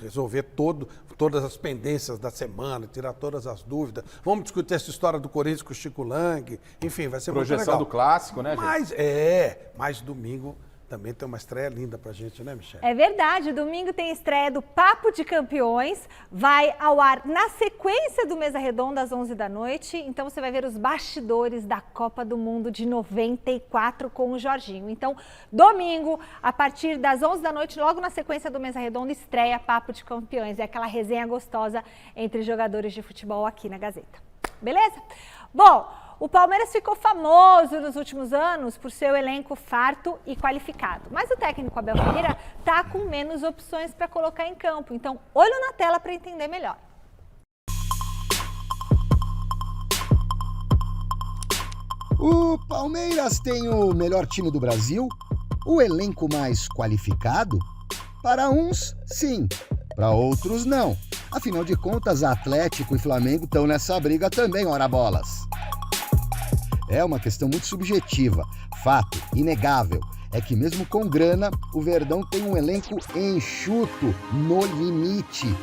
resolver todas as pendências da semana, tirar todas as dúvidas. Vamos discutir essa história do Corinthians com o Chico Lang, enfim, vai ser muito legal. Projeção do clássico, né, gente? Mas domingo também tem uma estreia linda pra gente, né, Michele? É verdade, domingo tem estreia do Papo de Campeões, vai ao ar na sequência do Mesa Redonda às 11 da noite, então você vai ver os bastidores da Copa do Mundo de 94 com o Jorginho. Então, domingo, a partir das 11 da noite, logo na sequência do Mesa Redonda, estreia Papo de Campeões, é aquela resenha gostosa entre jogadores de futebol aqui na Gazeta. Beleza? Bom, o Palmeiras ficou famoso nos últimos anos por seu elenco farto e qualificado. Mas o técnico Abel Ferreira está com menos opções para colocar em campo. Então, olho na tela para entender melhor. O Palmeiras tem o melhor time do Brasil? O elenco mais qualificado? Para uns, sim. Para outros, não. Afinal de contas, Atlético e Flamengo estão nessa briga também, ora bolas. É uma questão muito subjetiva. Fato, inegável, é que mesmo com grana, o Verdão tem um elenco enxuto, no limite.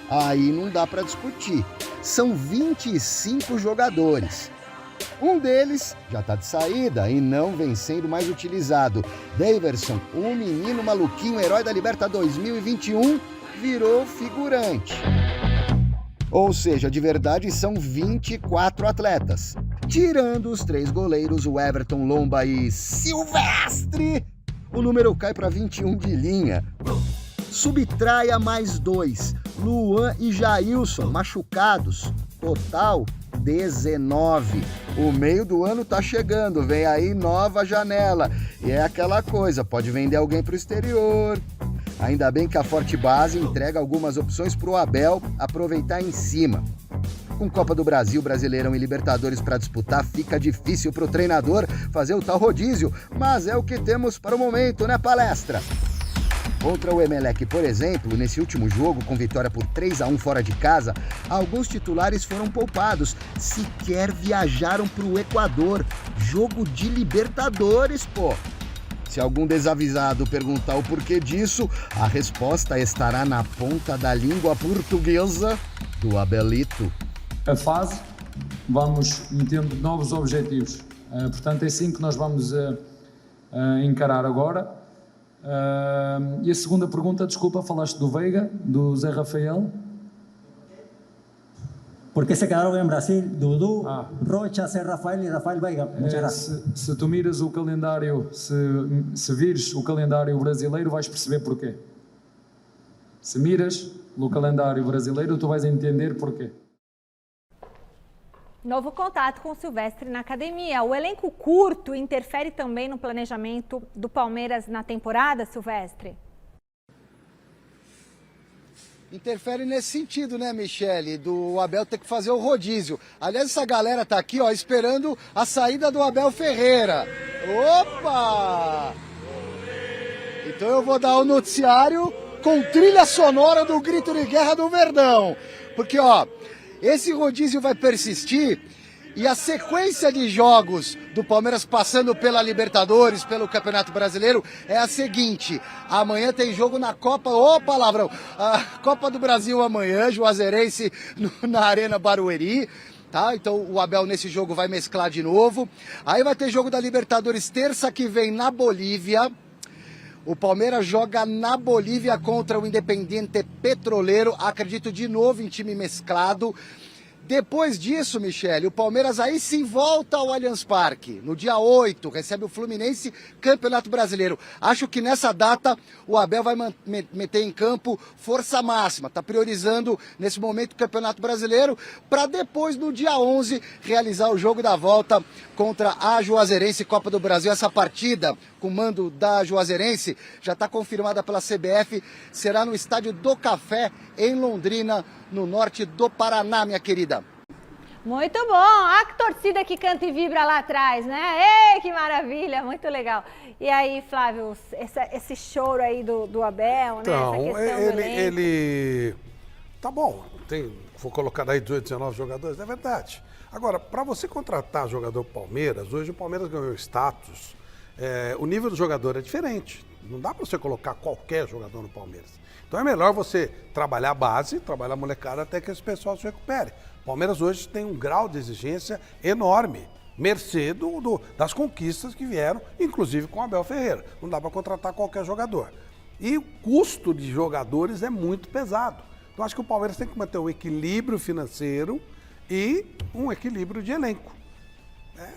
Aí não dá para discutir. São 25 jogadores. Um deles já está de saída e não vem sendo mais utilizado. Daverson, um menino maluquinho, herói da Liberta 2021, virou figurante. Ou seja, de verdade são 24 atletas. Tirando os 3 goleiros, o Everton, Lomba e Silvestre, o número cai para 21 de linha. Subtraia mais 2, Luan e Jailson, machucados. Total, 19. O meio do ano tá chegando, vem aí nova janela. E é aquela coisa, pode vender alguém pro exterior. Ainda bem que a Forte Base entrega algumas opções pro Abel aproveitar em cima. Com Copa do Brasil, Brasileirão e Libertadores para disputar, fica difícil pro treinador fazer o tal rodízio, mas é o que temos para o momento, né, palestra? Contra o Emelec, por exemplo, nesse último jogo, com vitória por 3-1 fora de casa, alguns titulares foram poupados, sequer viajaram para o Equador. Jogo de Libertadores, pô! Se algum desavisado perguntar o porquê disso, a resposta estará na ponta da língua portuguesa do Abelito. A fase, vamos metendo novos objetivos. Portanto, é assim que nós vamos encarar agora. E a segunda pergunta, desculpa, falaste do Veiga, do Zé Rafael. ¿Por qué se quedaron en Brasil? Dudu, Rocha, Zé Rafael e Rafael Veiga. Muchas gracias. Se tu miras o calendário, se vires o calendário brasileiro, vais perceber porquê. Se miras no calendário brasileiro, tu vais entender porquê. Novo contato com o Silvestre na academia. O elenco curto interfere também no planejamento do Palmeiras na temporada, Silvestre? Interfere nesse sentido, né, Michele? Do Abel ter que fazer o rodízio. Aliás, essa galera tá aqui, ó, esperando a saída do Abel Ferreira. Opa! Então eu vou dar o noticiário com trilha sonora do grito de guerra do Verdão. Porque, ó, esse rodízio vai persistir e a sequência de jogos do Palmeiras passando pela Libertadores, pelo Campeonato Brasileiro, é a seguinte. Amanhã tem jogo na Copa, ô palavrão, a Copa do Brasil amanhã, Juazeirense na Arena Barueri. Tá? Então o Abel nesse jogo vai mesclar de novo. Aí vai ter jogo da Libertadores terça que vem na Bolívia. O Palmeiras joga na Bolívia contra o Independiente Petroleiro, acredito de novo em time mesclado. Depois disso, Michele, o Palmeiras aí sim volta ao Allianz Parque. No dia 8, recebe o Fluminense, Campeonato Brasileiro. Acho que nessa data o Abel vai meter em campo força máxima. Está priorizando nesse momento o Campeonato Brasileiro para depois, no dia 11, realizar o jogo da volta contra a Juazeirense Copa do Brasil. Essa partida, com mando da Juazeirense, já está confirmada pela CBF. Será no Estádio do Café, em Londrina, no norte do Paraná, minha querida. Muito bom, a torcida que canta e vibra lá atrás, né? Ei, que maravilha, muito legal. E aí, Flávio, esse choro aí do Abel, então, né? Essa questão ele... Tá bom, vou colocar aí 18, 19 jogadores, é verdade. Agora, para você contratar jogador Palmeiras, hoje o Palmeiras ganhou status, o nível do jogador é diferente. Não dá para você colocar qualquer jogador no Palmeiras. Então é melhor você trabalhar a base, trabalhar a molecada até que esse pessoal se recupere. O Palmeiras hoje tem um grau de exigência enorme, mercê das conquistas que vieram, inclusive com o Abel Ferreira. Não dá para contratar qualquer jogador. E o custo de jogadores é muito pesado. Então acho que o Palmeiras tem que manter um equilíbrio financeiro e um equilíbrio de elenco.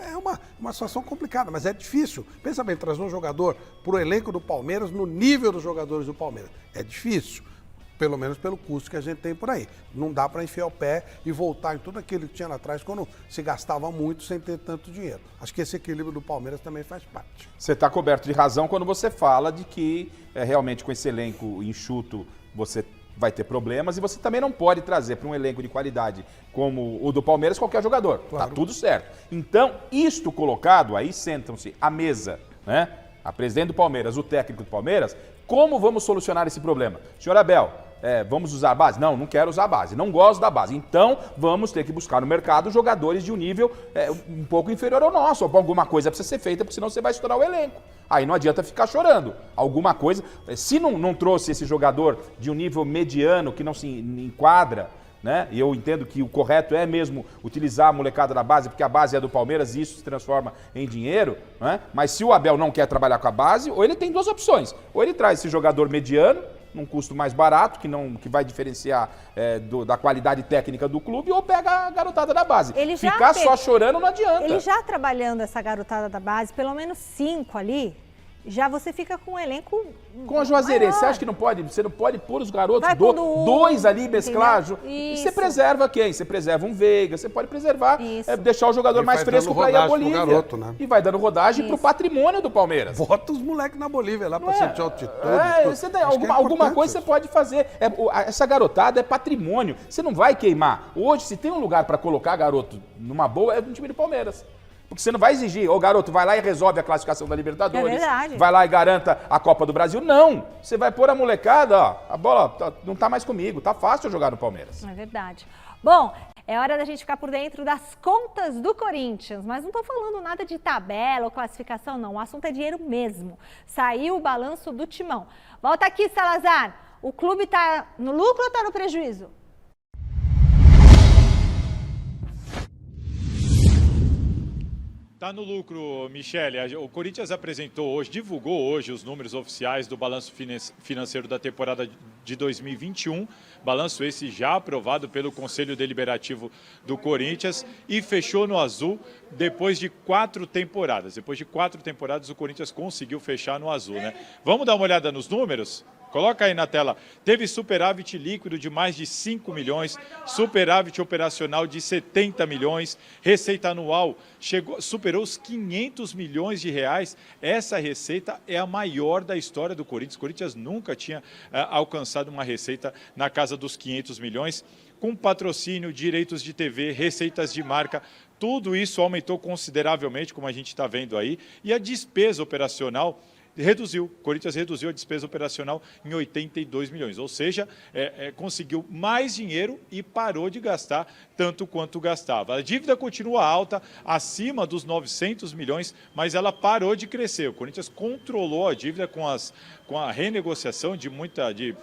É uma situação complicada, mas é difícil. Pensa bem, trazer um jogador para o elenco do Palmeiras no nível dos jogadores do Palmeiras. É difícil, pelo menos pelo custo que a gente tem por aí. Não dá para enfiar o pé e voltar em tudo aquilo que tinha lá atrás quando se gastava muito sem ter tanto dinheiro. Acho que esse equilíbrio do Palmeiras também faz parte. Você está coberto de razão quando você fala de que realmente com esse elenco enxuto você vai ter problemas e você também não pode trazer para um elenco de qualidade como o do Palmeiras qualquer jogador. Claro. Tá tudo certo. Então, isto colocado, aí sentam-se à mesa, né? A presidente do Palmeiras, o técnico do Palmeiras, como vamos solucionar esse problema? Senhor Abel, vamos usar a base? Não quero usar a base, não gosto da base. Então, vamos ter que buscar no mercado jogadores de um nível um pouco inferior ao nosso. Alguma coisa precisa ser feita, porque senão você vai estourar o elenco. Aí não adianta ficar chorando. Alguma coisa... Se não trouxe esse jogador de um nível mediano, que não se enquadra, né? E eu entendo que o correto é mesmo utilizar a molecada da base, porque a base é do Palmeiras e isso se transforma em dinheiro, né? Mas se o Abel não quer trabalhar com a base, ou ele tem duas opções. Ou ele traz esse jogador mediano, num custo mais barato, que vai diferenciar da qualidade técnica do clube, ou pega a garotada da base. Ficar só chorando não adianta. Ele já trabalhando essa garotada da base, pelo menos 5 ali, já você fica com um elenco com a Juazeirense, você acha que você não pode pôr os garotos, dois ali, mesclar? E você preserva quem? Você preserva um Veiga, você pode preservar, deixar o jogador mais fresco para ir à Bolívia. Garoto, né? E vai dando rodagem para o patrimônio do Palmeiras. Bota os moleques na Bolívia lá para sentir altitude. Alguma coisa você pode fazer. Essa garotada é patrimônio. Você não vai queimar. Hoje, se tem um lugar para colocar garoto numa boa, é no time do Palmeiras. Porque você não vai exigir, garoto, vai lá e resolve a classificação da Libertadores. É verdade. Vai lá e garanta a Copa do Brasil. Não, você vai pôr a molecada, a bola não tá mais comigo, tá fácil jogar no Palmeiras. É verdade. Bom, é hora da gente ficar por dentro das contas do Corinthians, mas não tô falando nada de tabela ou classificação, não. O assunto é dinheiro mesmo. Saiu o balanço do Timão. Volta aqui, Salazar. O clube tá no lucro ou tá no prejuízo? Tá no lucro, Michele. O Corinthians divulgou hoje os números oficiais do balanço financeiro da temporada de 2021. Balanço esse já aprovado pelo Conselho Deliberativo do Corinthians e fechou no azul depois de 4 temporadas. Depois de 4 temporadas o Corinthians conseguiu fechar no azul, né? Vamos dar uma olhada nos números? Coloca aí na tela. Teve superávit líquido de mais de 5 milhões, superávit operacional de 70 milhões, receita anual superou os 500 milhões de reais. Essa receita é a maior da história do Corinthians. O Corinthians nunca tinha alcançado uma receita na casa dos 500 milhões, com patrocínio, direitos de TV, receitas de marca. Tudo isso aumentou consideravelmente, como a gente está vendo aí, e a despesa operacional reduziu. O Corinthians reduziu a despesa operacional em 82 milhões, ou seja, conseguiu mais dinheiro e parou de gastar tanto quanto gastava. A dívida continua alta, acima dos 900 milhões, mas ela parou de crescer. O Corinthians controlou a dívida com a renegociação de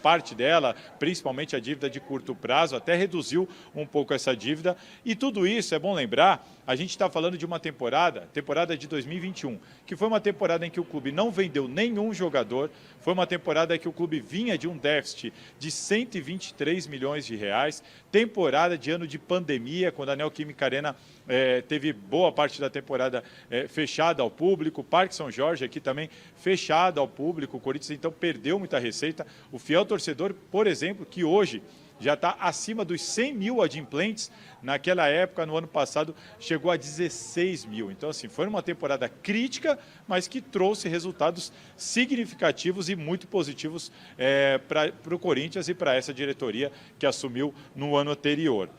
parte dela, principalmente a dívida de curto prazo, até reduziu um pouco essa dívida. E tudo isso, é bom lembrar, a gente está falando de uma temporada de 2021, que foi uma temporada em que o clube não vendeu nenhum jogador, foi uma temporada que o clube vinha de um déficit de 123 milhões de reais, temporada de ano de pandemia, quando a Neoquímica Arena teve boa parte da temporada fechada ao público, o Parque São Jorge aqui também fechado ao público, o Corinthians então perdeu muita receita. O fiel torcedor, por exemplo, que hoje já está acima dos 100 mil adimplentes, naquela época, no ano passado, chegou a 16 mil. Então, assim, foi uma temporada crítica, mas que trouxe resultados significativos e muito positivos para o Corinthians e para essa diretoria que assumiu no ano anterior.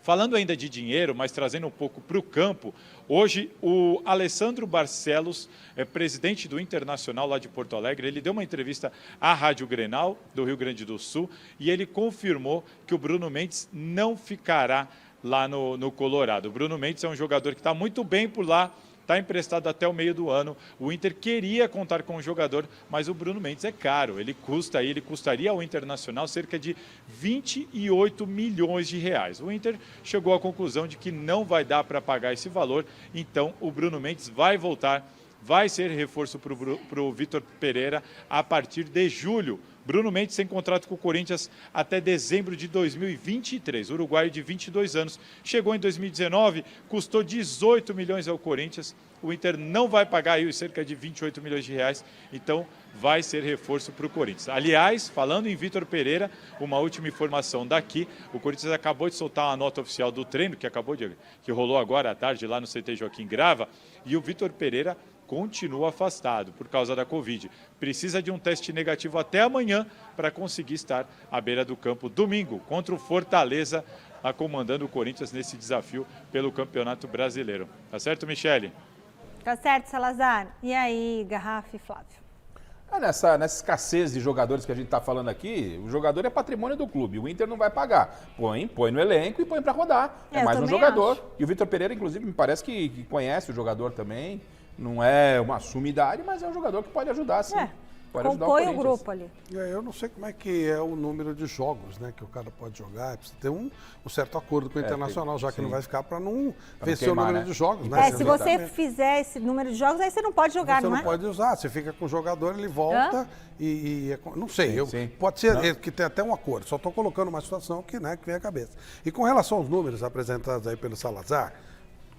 Falando ainda de dinheiro, mas trazendo um pouco para o campo, hoje o Alessandro Barcelos, presidente do Internacional lá de Porto Alegre, ele deu uma entrevista à Rádio Grenal, do Rio Grande do Sul, e ele confirmou que o Bruno Mendes não ficará lá no Colorado. O Bruno Mendes é um jogador que está muito bem por lá, está emprestado até o meio do ano. O Inter queria contar com o jogador, mas o Bruno Mendes é caro. Ele custaria ao Internacional cerca de 28 milhões de reais. O Inter chegou à conclusão de que não vai dar para pagar esse valor, então o Bruno Mendes vai voltar, vai ser reforço para o Vitor Pereira a partir de julho. Bruno Mendes tem contrato com o Corinthians até dezembro de 2023. O uruguaio de 22 anos chegou em 2019, custou 18 milhões ao Corinthians. O Inter não vai pagar aí cerca de 28 milhões de reais, então vai ser reforço para o Corinthians. Aliás, falando em Vitor Pereira, uma última informação daqui, o Corinthians acabou de soltar uma nota oficial do treino, que rolou agora à tarde lá no CT Joaquim Grava, e o Vitor Pereira continua afastado por causa da Covid. Precisa de um teste negativo até amanhã para conseguir estar à beira do campo domingo contra o Fortaleza, comandando o Corinthians nesse desafio pelo Campeonato Brasileiro. Tá certo, Michele? Tá certo, Salazar. E aí, Garrafa e Flávio? Nessa escassez de jogadores que a gente está falando aqui, o jogador é patrimônio do clube. O Inter não vai pagar. Põe no elenco e põe para rodar. É mais um jogador. Acho. E o Vitor Pereira, inclusive, me parece que conhece o jogador também. Não é uma sumidade, mas é um jogador que pode ajudar, sim. Pode ajudar compõe o grupo ali. Eu não sei como é que é o número de jogos, né, que o cara pode jogar. Precisa ter um certo acordo com o Internacional, já que não vai ficar para não vencer o número de jogos, né? Se você fizer esse número de jogos, aí você não pode jogar, não é? Você não pode usar. Você fica com o jogador, ele volta não sei. Pode ser que tenha até um acordo. Só estou colocando uma situação que vem à cabeça. E com relação aos números apresentados aí pelo Salazar,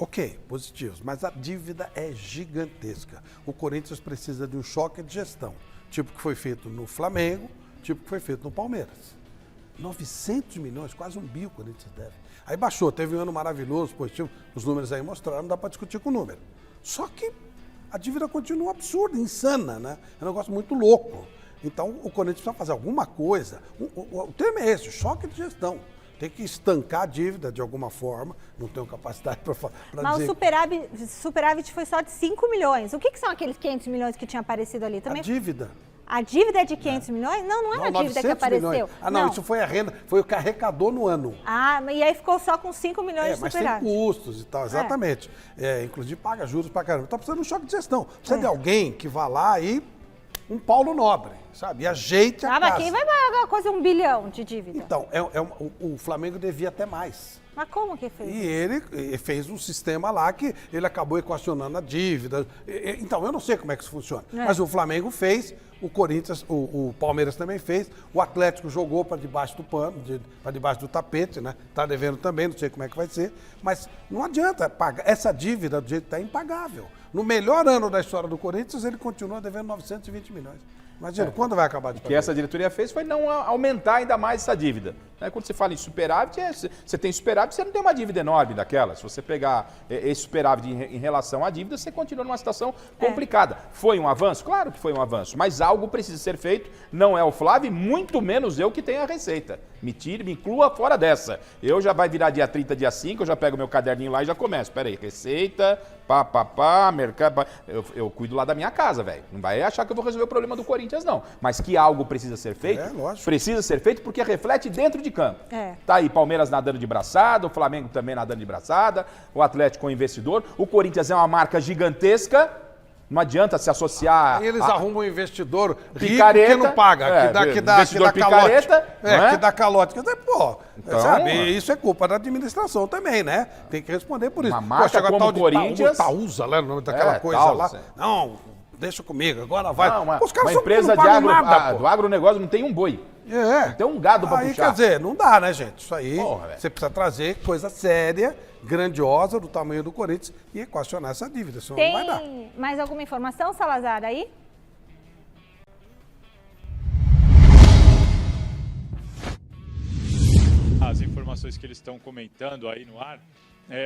ok, positivos, mas a dívida é gigantesca. O Corinthians precisa de um choque de gestão, tipo que foi feito no Flamengo, tipo que foi feito no Palmeiras. 900 milhões, quase 1 bi o Corinthians deve. Aí baixou, teve um ano maravilhoso, positivo, os números aí mostraram, não dá para discutir com o número. Só que a dívida continua absurda, insana, né? É um negócio muito louco. Então o Corinthians precisa fazer alguma coisa. O termo é esse, choque de gestão. Tem que estancar a dívida de alguma forma, não tenho capacidade para dizer... Mas o superávit foi só de 5 milhões. O que são aqueles 500 milhões que tinha aparecido ali? Também... A dívida. A dívida é de 500 milhões? Não é a dívida que apareceu. Milhões. Não, isso foi a renda, foi o que arrecadou no ano. E aí ficou só com 5 milhões de superávit. Mas tem custos e tal, exatamente. Inclusive paga juros pra caramba. Então precisa de um choque de gestão. Precisa de alguém que vá lá e... um Paulo Nobre, sabe? E ajeite a casa. Quem vai pagar quase 1 bilhão de dívida? Então, o Flamengo devia até mais. Mas como que fez? E ele fez um sistema lá que ele acabou equacionando a dívida. Então, eu não sei como é que isso funciona. Mas o Flamengo fez, o Corinthians, o Palmeiras também fez, o Atlético jogou para debaixo do pano, para debaixo do tapete, né? Tá devendo também, não sei como é que vai ser. Mas não adianta pagar. Essa dívida, do jeito que está, é impagável. No melhor ano da história do Corinthians, ele continua devendo 920 milhões. Imagina, quando vai acabar de pagar? O que essa diretoria fez foi não aumentar ainda mais essa dívida. Quando você fala em superávit, você tem superávit, você não tem uma dívida enorme daquela. Se você pegar esse superávit em relação à dívida, você continua numa situação complicada. Foi um avanço? Claro que foi um avanço, mas algo precisa ser feito. Não é o Flávio, muito menos eu que tenho a receita. Me inclua fora dessa. Eu já vai virar dia 30, dia 5, eu já pego meu caderninho lá e já começo. Peraí, receita, mercado. Eu cuido lá da minha casa, velho. Não vai achar que eu vou resolver o problema do Corinthians, não. Mas que algo precisa ser feito, precisa ser feito porque reflete dentro de campo. Tá aí, Palmeiras nadando de braçada, o Flamengo também nadando de braçada, o Atlético com investidor, o Corinthians é uma marca gigantesca, não adianta se associar... Aí eles arrumam um investidor picareta, rico que não paga, que dá calote. Que dá calote. Pô, então, sabe, isso é culpa da administração também, né? Tem que responder por isso. Uma marca como o Corinthians... Taúsa, né? O nome daquela coisa lá. Não, deixa comigo, agora vai. Os caras uma empresa do agronegócio não tem um boi. Não tem um gado pra puxar. Quer dizer, não dá, né, gente? Isso aí, você precisa trazer coisa séria, grandiosa, do tamanho do Corinthians e equacionar essa dívida, senão não vai dar. Tem mais alguma informação, Salazar, aí? As informações que eles estão comentando aí no ar,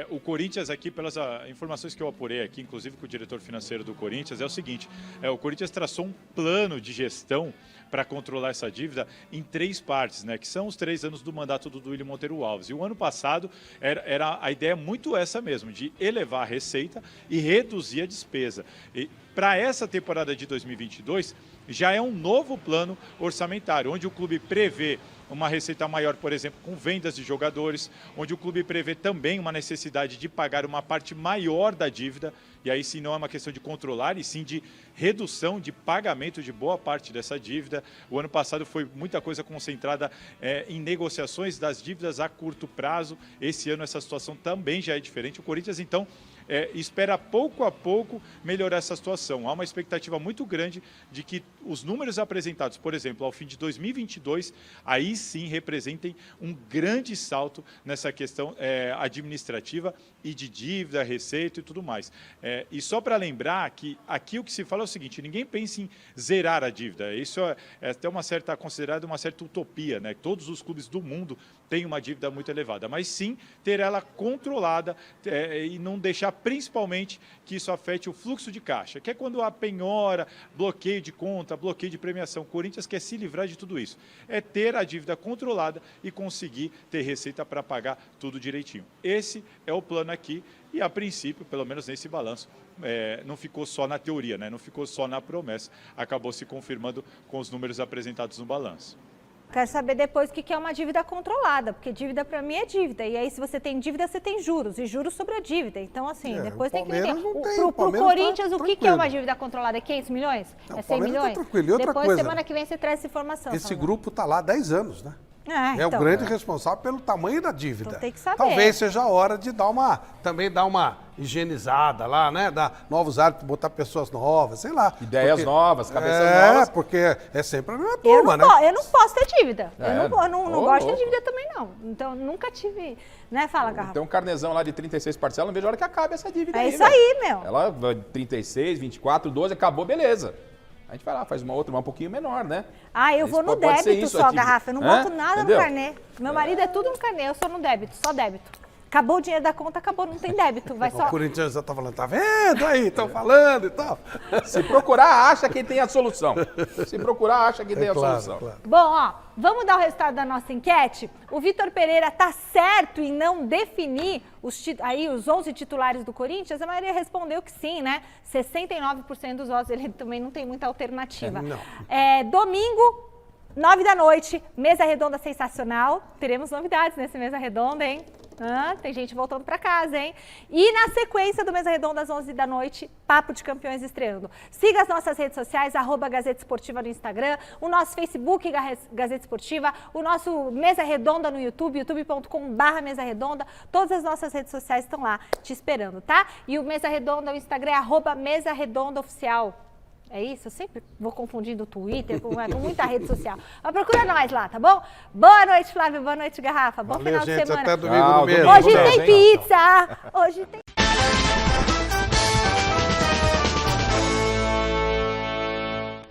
o Corinthians aqui, pelas informações que eu apurei aqui, inclusive com o diretor financeiro do Corinthians, é o seguinte, o Corinthians traçou um plano de gestão para controlar essa dívida em 3 partes, né, que são os 3 anos do mandato do Duílio Monteiro Alves. E o ano passado era a ideia muito essa mesmo, de elevar a receita e reduzir a despesa. E para essa temporada de 2022, já é um novo plano orçamentário, onde o clube prevê uma receita maior, por exemplo, com vendas de jogadores, onde o clube prevê também uma necessidade de pagar uma parte maior da dívida, e aí sim não é uma questão de controlar, e sim de redução de pagamento de boa parte dessa dívida. O ano passado foi muita coisa concentrada em negociações das dívidas a curto prazo. Esse ano essa situação também já é diferente. O Corinthians, então, espera pouco a pouco melhorar essa situação. Há uma expectativa muito grande de que os números apresentados, por exemplo, ao fim de 2022, aí sim representem um grande salto nessa questão administrativa e de dívida, receita e tudo mais. E só para lembrar que aqui o que se fala é o seguinte, ninguém pensa em zerar a dívida. Isso é até considerada uma certa utopia, né? Todos os clubes do mundo têm uma dívida muito elevada, mas sim ter ela controlada e não deixar principalmente que isso afete o fluxo de caixa, que é quando há penhora, bloqueio de conta, bloqueio de premiação. O Corinthians quer se livrar de tudo isso. É ter a dívida controlada e conseguir ter receita para pagar tudo direitinho. Esse é o plano aqui e, a princípio, pelo menos nesse balanço, não ficou só na teoria, né? Não ficou só na promessa, acabou se confirmando com os números apresentados no balanço. Quero saber depois o que é uma dívida controlada, porque dívida para mim é dívida. E aí, se você tem dívida, você tem juros, e juros sobre a dívida. Então, assim, depois tem que ver. Pro Corinthians, o que é uma dívida controlada? É 500 milhões? É 100 milhões? Depois, semana que vem, você traz essa informação. Esse grupo está lá há 10 anos, né? É então, o grande responsável pelo tamanho da dívida. Então tem que saber. Talvez seja a hora de também dar uma higienizada lá, né? Dar novos hábitos, botar pessoas novas, sei lá. Ideias novas, cabeças novas. Porque é sempre a mesma turma, né? Eu não posso ter dívida. Eu não gosto de ter dívida também, não. Então, nunca tive, né? Fala, Garrafa. Tem um carnezão lá de 36 parcelas, não vejo a hora que acabe essa dívida aí. É isso aí, meu. Ela, 36, 24, 12, acabou, beleza. A gente vai lá, faz uma outra, um pouquinho menor, né? Eu vou no débito só, Garrafa. Eu não boto nada no carnê. Meu marido é tudo no carnê, eu sou no débito, só débito. Acabou o dinheiro da conta, acabou, não tem débito. Vai só... O Corinthians já tá falando, tá vendo aí? Estão falando e tal. Se procurar, acha quem tem a solução. Se procurar, acha quem tem a solução. Claro. Bom, vamos dar o resultado da nossa enquete? O Vitor Pereira tá certo em não definir os 11 titulares do Corinthians? A maioria respondeu que sim, né? 69% dos votos, ele também não tem muita alternativa. Domingo, 9 da noite, mesa redonda sensacional. Teremos novidades nesse mesa redonda, hein? Tem gente voltando para casa, hein? E na sequência do Mesa Redonda, às 11 da noite, Papo de Campeões estreando. Siga as nossas redes sociais, @Gazeta Esportiva no Instagram, o nosso Facebook, Gazeta Esportiva, o nosso Mesa Redonda no YouTube, youtube.com/Mesa Redonda. Todas as nossas redes sociais estão lá te esperando, tá? E o Mesa Redonda, o Instagram é @Mesa Redonda Oficial. É isso? Eu sempre vou confundindo o Twitter com muita rede social. Mas procura nós lá, tá bom? Boa noite, Flávio. Boa noite, Garrafa. Bom Valeu, final de gente, semana. até domingo no mês. Hoje tem pizza! Hoje tem